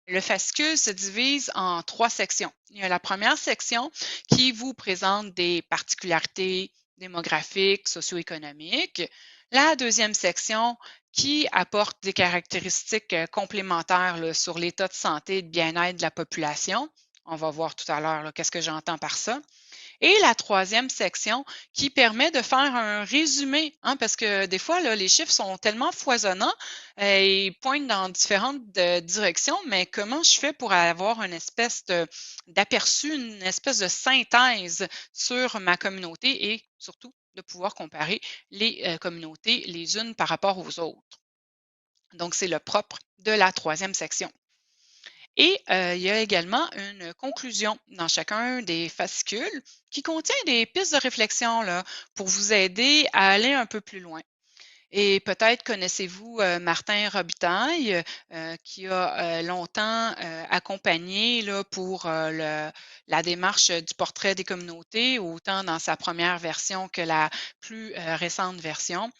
Le fascicule se divise en 3 sections. Il y a la première section qui vous présente des particularités démographiques, socio-économiques. La deuxième section qui apporte des caractéristiques complémentaires là, sur l'état de santé et de bien-être de la population. On va voir tout à l'heure qu'est-ce que j'entends par ça. Et la troisième section qui permet de faire un résumé, hein, parce que des fois, là, les chiffres sont tellement foisonnants et pointent dans différentes directions, mais comment je fais pour avoir une espèce d'aperçu, une espèce de synthèse sur ma communauté et surtout de pouvoir comparer les communautés les unes par rapport aux autres. Donc, c'est le propre de la troisième section. Et il y a également une conclusion dans chacun des fascicules qui contient des pistes de réflexion là, pour vous aider à aller un peu plus loin. Et peut-être connaissez-vous Martin Robitaille, qui a longtemps accompagné là, pour la démarche du portrait des communautés, autant dans sa première version que la plus récente version.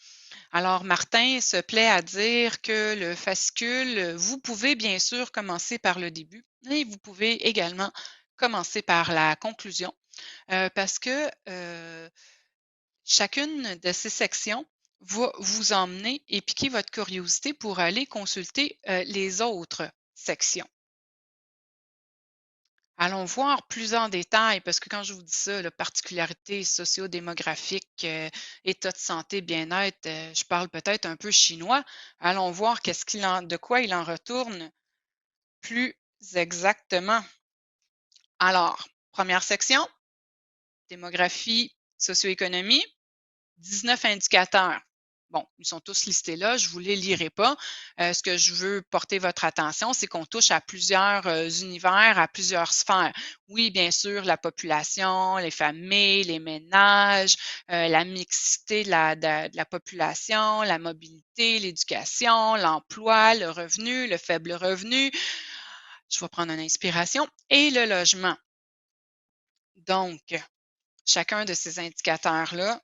Alors, Martin se plaît à dire que le fascicule, vous pouvez bien sûr commencer par le début et vous pouvez également commencer par la conclusion parce que chacune de ces sections va vous emmener et piquer votre curiosité pour aller consulter les autres sections. Allons voir plus en détail, parce que quand je vous dis ça, là, particularités socio-démographiques, état de santé, bien-être, je parle peut-être un peu chinois. Allons voir de quoi il en retourne plus exactement. Alors, première section, démographie, socio-économie, 19 indicateurs. Bon, ils sont tous listés là, je ne vous les lirai pas. Ce que je veux porter votre attention, c'est qu'on touche à plusieurs univers, à plusieurs sphères. Oui, bien sûr, la population, les familles, les ménages, la mixité de la population, la mobilité, l'éducation, l'emploi, le revenu, le faible revenu. Je vais prendre une inspiration. Et le logement. Donc, chacun de ces indicateurs-là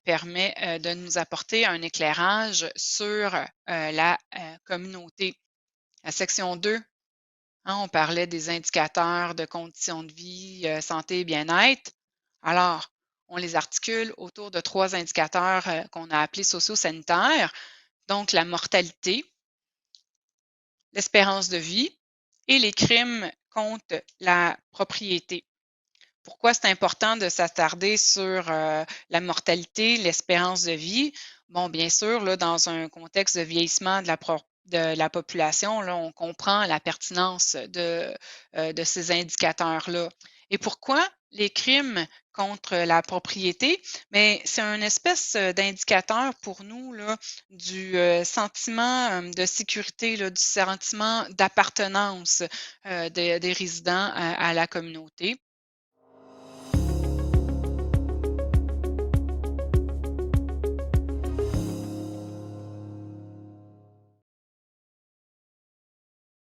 permet de nous apporter un éclairage sur la communauté. La section 2, hein, on parlait des indicateurs de conditions de vie, santé et bien-être. Alors, on les articule autour de 3 indicateurs qu'on a appelés socio-sanitaires, donc la mortalité, l'espérance de vie et les crimes contre la propriété. Pourquoi c'est important de s'attarder sur la mortalité, l'espérance de vie? Bon, bien sûr, là, dans un contexte de vieillissement de la population, là, on comprend la pertinence de ces indicateurs-là. Et pourquoi les crimes contre la propriété? Mais c'est une espèce d'indicateur pour nous là, du sentiment de sécurité, là, du sentiment d'appartenance des résidents à la communauté.